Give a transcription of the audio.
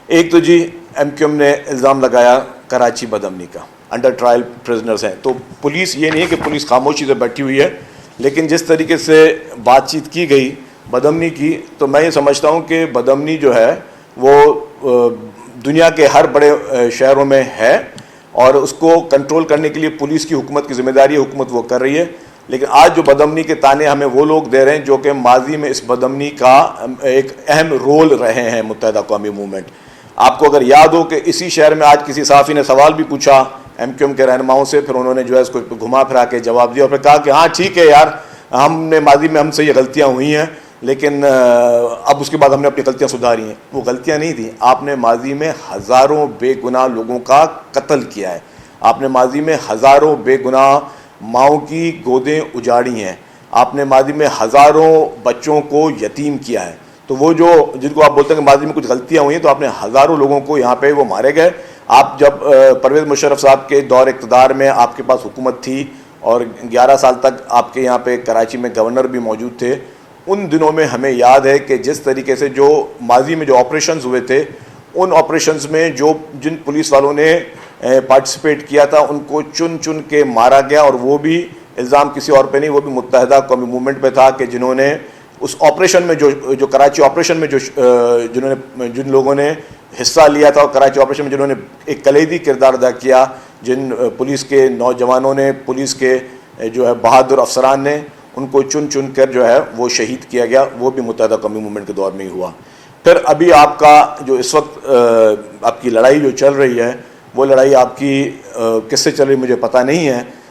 ایک تو G M Q M نے الزام لگایا کراچی بدامنی کا، انڈر ٹرائل پریزنرز ہیں، تو پولیس یہ نہیں ہے کہ پولیس خاموشی سے بیٹھی ہوئی ہے، لیکن جس طریقے سے بات چیت کی گئی بدامنی کی، تو میں یہ سمجھتا ہوں کہ بدامنی جو ہے وہ دنیا کے ہر بڑے شہروں میں ہے، اور اس کو کنٹرول کرنے کے لیے پولیس کی حکومت کی ذمہ داری ہے، حکومت وہ کر رہی ہے. لیکن آج جو بدامنی کے تانے ہمیں وہ لوگ دے رہے ہیں جو کہ ماضی میں اس بدامنی کا ایک اہم رول رہے ہیں متحدہ قومی موومنٹ. آپ کو اگر یاد ہو کہ اسی شہر میں آج کسی صحافی نے سوال بھی پوچھا ایم کیو ایم کے رہنماؤں سے، پھر انہوں نے جو ہے اس کو گھما پھرا کے جواب دیا اور پھر کہا کہ ہاں ٹھیک ہے یار، ہم نے ماضی میں ہم سے یہ غلطیاں ہوئی ہیں، لیکن اب اس کے بعد ہم نے اپنی غلطیاں سدھاری ہیں. وہ غلطیاں نہیں تھیں، آپ نے ماضی میں ہزاروں بے گناہ لوگوں کا قتل کیا ہے، آپ نے ماضی میں ہزاروں بے گناہ ماؤں کی گودیں اجاڑی ہیں، آپ نے ماضی میں ہزاروں بچوں کو یتیم کیا ہے. تو وہ جو جن کو آپ بولتے ہیں کہ ماضی میں کچھ غلطیاں ہوئی ہیں، تو آپ نے ہزاروں لوگوں کو یہاں پہ وہ مارے گئے. آپ جب پرویز مشرف صاحب کے دور اقتدار میں آپ کے پاس حکومت تھی اور 11 سال تک آپ کے یہاں پہ کراچی میں گورنر بھی موجود تھے، ان دنوں میں ہمیں یاد ہے کہ جس طریقے سے جو ماضی میں جو آپریشنز ہوئے تھے، ان آپریشنز میں جن پولیس والوں نے پارٹیسپیٹ کیا تھا ان کو چن چن کے مارا گیا، اور وہ بھی الزام کسی اور پہ نہیں، وہ بھی متحدہ قومی موومنٹ پہ تھا کہ جنہوں نے اس آپریشن میں جو کراچی آپریشن میں جن لوگوں نے حصہ لیا تھا، اور کراچی آپریشن میں جنہوں نے ایک کلیدی کردار ادا کیا، جن پولیس کے نوجوانوں نے، پولیس کے جو ہے بہادر افسران نے، ان کو چن چن کر جو ہے وہ شہید کیا گیا. وہ بھی متحدہ قومی موومنٹ کے دور میں ہی ہوا. پھر ابھی آپ کا جو اس وقت آپ کی لڑائی جو چل رہی ہے، وہ لڑائی آپ کی کس سے چل رہی مجھے پتہ نہیں ہے،